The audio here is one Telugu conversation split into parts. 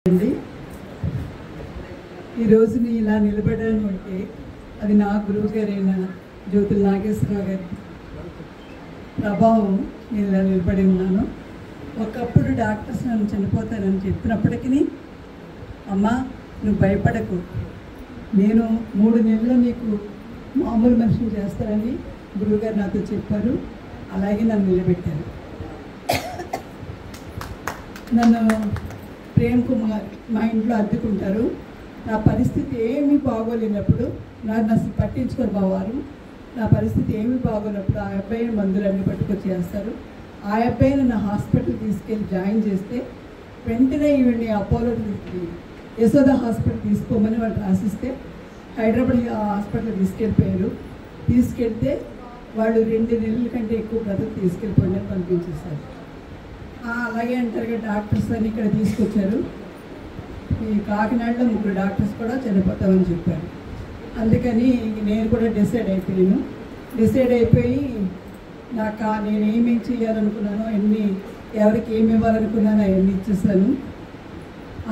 అండి ఈ రోజుని ఇలా నిలబడడం అంటే అది నా గురువు గారైన జ్యోతుల నాగేశ్వరరావు గారి ప్రభావం. నేను ఇలా నిలబడి ఉన్నాను. ఒకప్పుడు డాక్టర్స్ నన్ను చనిపోతానని చెప్పినప్పటికీ, అమ్మా నువ్వు భయపడకు, నేను 3 నెలల్లో నీకు మామూలు మనిషిని చేస్తానని గురువుగారు నాతో చెప్పారు. అలాగే నన్ను నిలబెట్టారు. నన్ను ప్రేమ్ కుమార్ మా ఇంట్లో అద్దెకుంటారు. నా పరిస్థితి ఏమీ బాగోలేనప్పుడు నన్ను అసలు పట్టించుకొని బావారు. నా పరిస్థితి ఏమీ బాగోనప్పుడు ఆ అబ్బాయిని మందులన్నీ పట్టుకొచ్చి చేస్తారు. ఆ అబ్బాయిని నా హాస్పిటల్ తీసుకెళ్ళి జాయిన్ చేస్తే వెంటనే ఈవిడ్ని అపోలో యశోద హాస్పిటల్ తీసుకోమని వాళ్ళు రాసిస్తే హైదరాబాద్ హాస్పిటల్ తీసుకెళ్ళిపోయారు. తీసుకెళ్తే వాళ్ళు 2 నెలల కంటే ఎక్కువ బ్రతుకు తీసుకెళ్ళిపోయినా పంపించేస్తారు. అలాగే అంటారుగా డాక్టర్స్ అని ఇక్కడ తీసుకొచ్చారు. ఈ కాకినాడలో 3 డాక్టర్స్ కూడా చనిపోతామని చెప్పారు. అందుకని నేను కూడా డిసైడ్ అయిపోయి నేనేమేం చేయాలనుకున్నానో ఎవరికి ఏమి ఇవ్వాలనుకున్నానో అవన్నీ ఇచ్చేసాను.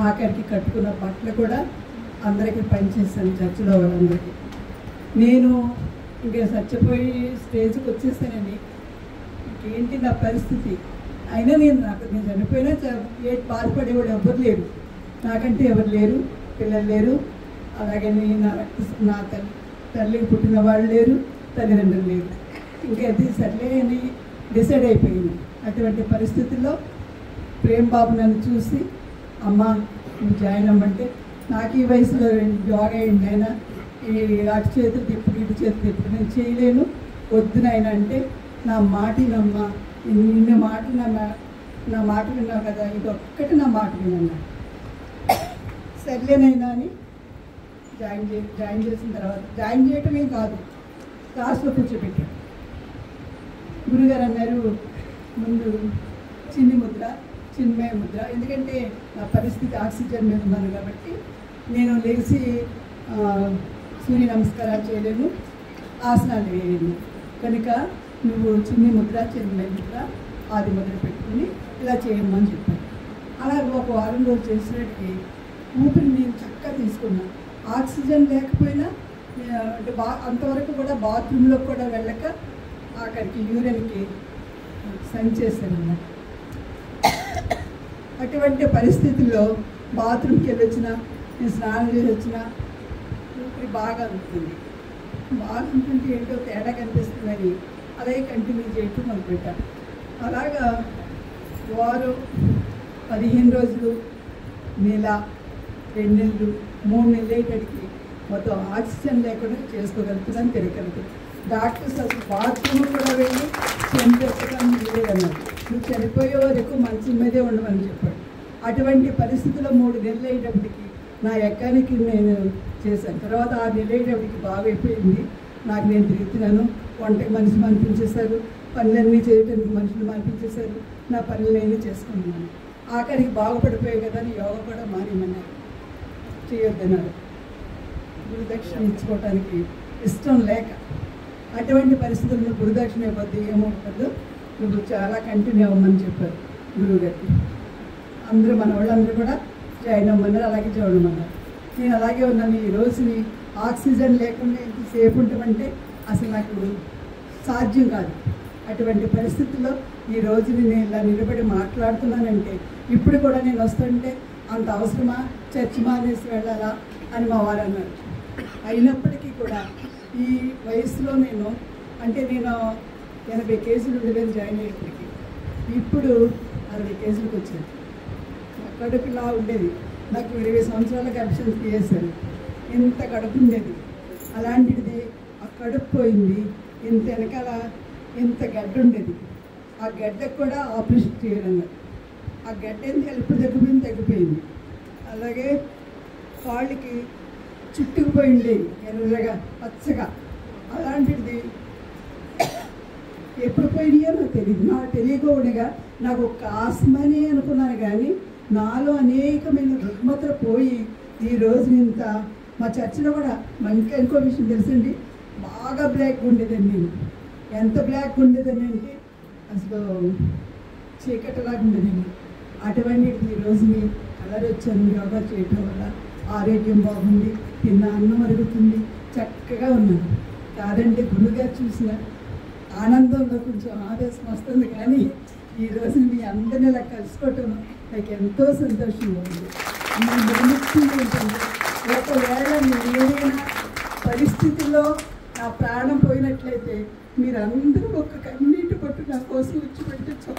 ఆఖరికి కట్టుకున్న బట్టలు కూడా అందరికీ పనిచేస్తాను చర్చిలో వాళ్ళందరికీ. నేను ఇంకా చచ్చిపోయి స్టేజ్కి వచ్చేసానని ఇంకేంటి నా పరిస్థితి. అయినా నేను చనిపోయినా బాధపడేవాడు ఎవరు లేరు, నాకంటే ఎవరు లేరు, పిల్లలు లేరు. అలాగే నా తల్లికి పుట్టిన వాళ్ళు లేరు, తల్లిదండ్రులు లేరు. ఇంకా అది సర్లే అని డిసైడ్ అయిపోయింది. అటువంటి పరిస్థితుల్లో ప్రేమ్ బాబు నన్ను చూసి, అమ్మ నువ్వు జాయిన్ అమ్మంటే, నాకు ఈ వయసులో జాగ్ అయ్యింది ఆయన, ఈ అటు చేతులు తిప్పుడు ఇటు చేతులు తిప్పుడు నేను చేయలేను, వద్దు నాయన అంటే, నా మాటినమ్మ, ఇన్ని మాటలు నా మాట విన్నావు కదా, ఇది ఒక్కటి నా మాట వినన్నా. సర్లేనైనా అని జాయిన్ చేసిన తర్వాత జాయిన్ చేయటమే కాదు, క్లాస్లో కూర్చోబెట్టాడు. గురుగారు అన్నారు, ముందు చిన్మయ ముద్ర, ఎందుకంటే నా పరిస్థితి ఆక్సిజన్ మీద ఉన్నాను కాబట్టి నేను లేచి సూర్య నమస్కారాలు చేయలేను, ఆసనాలు వేయలేను. కనుక నువ్వు చిన్ని ముద్ర, చిన్మయ ముద్ర, ఆది ముద్ర పెట్టుకుని ఇలా చేయమని చెప్పాను. అలాగే ఒక వారం రోజులు చేసినట్టుకి ఊపిరి నేను చక్కగా తీసుకున్నాను. ఆక్సిజన్ లేకపోయినా అంటే అంతవరకు కూడా బాత్రూంలో కూడా వెళ్ళక అక్కడికి యూరిన్కి సైన్ చేశానన్నమాట. అటువంటి పరిస్థితుల్లో బాత్రూమ్కి వెళ్ళి వచ్చినా, నేను స్నానం చేసి వచ్చినా ఊపిరి బాగా ఉంటుంది. ఏంటో తేడా కనిపిస్తుందని అలాగే కంటిన్యూ చేయటం మొదలుపెట్టాను. అలాగా వారం, 15 రోజులు, నెల, 2 నెలలు, 3 నెలలు అయ్యేటికి మొత్తం ఆక్సిజన్ లేకుండా చేసుకోగలుగుతుందని తిరగలుగుతుంది. డాక్టర్స్ అసలు బాత్రూమ్ కూడా వెళ్ళి చనిపోతాను లేదన్నారు. నువ్వు చనిపోయే వరకు మంచం మీదే ఉండమని చెప్పాడు. అటువంటి పరిస్థితుల్లో 3 నెలలు అయ్యేటప్పటికి నా ఎక్కానికి నేను చేశాను. తర్వాత 6 నెలలు అయ్యేటప్పటికి బాగైపోయింది. నాకు నేను తిరుగుతున్నాను, వంటకి మనిషి అనిపించేశారు, పనులన్నీ చేయడానికి మనుషులు అనిపించేశారు, నా పనులు నేనే చేసుకుంటున్నాను. ఆఖరికి బాగుపడిపోయాయి కదా అని యోగా కూడా మానేమన్నారు, చేయొద్దన్నారు. గురుదక్షిణ ఇచ్చుకోవడానికి ఇష్టం లేక అటువంటి పరిస్థితుల్లో గురుదక్షిణ ఇవ్వద్దు, ఏమవుతుందో నువ్వు చాలా కంటిన్యూ అవ్వమని చెప్పారు గురువుగారికి. మన వాళ్ళందరూ కూడా జాయిన్ అవ్వమన్నారు, అలాగే జాయిన్ అవ్వమన్నారు. నేను అలాగే ఉన్నాను. ఈ రోజుని ఆక్సిజన్ లేకుండా ఎంతసేపు ఉంటామంటే అసలు నాకు సాధ్యం కాదు. అటువంటి పరిస్థితుల్లో ఈ రోజుని నేను ఇలా నిలబడి మాట్లాడుతున్నానంటే, ఇప్పుడు కూడా నేను వస్తుంటే అంత అవసరమా, చర్చి మానేసి వెళ్ళాలా అని మా వారు అన్నారు. అయినప్పటికీ కూడా ఈ వయసులో నేను 80 కేజీలు ఉండేది జాయిన్ అయ్యేప్పటికీ, ఇప్పుడు 60 కేజీలకు వచ్చాను. కడుపు ఇలా ఉండేది. నాకు 20 సంవత్సరాల గర్భం చేశారు. ఇంత కడుపు ఉండేది. అలాంటిది ఆ కడుపు పోయింది. ఇంత వెనకాల ఇంత గడ్డ ఉండేది. ఆ గడ్డకు కూడా ఆపరేషన్ చేయాలన్నారు. ఆ గడ్డ ఇప్పుడు తగ్గిపోయింది. అలాగే కాళ్ళకి చుట్టుకుపోయి ఉండేది, ఎర్రగా పచ్చగా. అలాంటిది ఎప్పుడు పోయినాయో నాకు తెలియదు. నాకు తెలియకపోవడగా నాకు ఒక ఆస్మని అనుకున్నాను, కానీ నాలో అనేకమైన రుగ్మతలు పోయి ఈ రోజు ఇంత. మా చర్చిలో కూడా ఇంకో విషయం తెలుసండి, బాగా బ్లాక్ ఉండేదండి. నేను ఎంత బ్లాక్ ఉండేదని అంటే అసలు చీకటిలాగా ఉండేదండి. అటువంటిది ఈ రోజుని కలర్ వచ్చాను యోగా చేయటం వల్ల. ఆరోగ్యం బాగుంది, తిన్న అన్నం అరుగుతుంది, చక్కగా ఉన్నాను. కాదంటే గురువుగారు చూసిన ఆనందంలో కొంచెం ఆవేశం వస్తుంది, కానీ ఈరోజు మీ అందరినీ ఇలా కలుసుకోవటం నాకు ఎంతో సంతోషంగా ఉంది. నేను నిర్మిస్తుంటుంది ఒకవేళ మీరు ఏదైనా పరిస్థితుల్లో నా ప్రాణం పోయినట్లయితే మీరందరూ ఒక కన్నీటి పట్టు నా కోసం వచ్చి పెట్టచ్చు.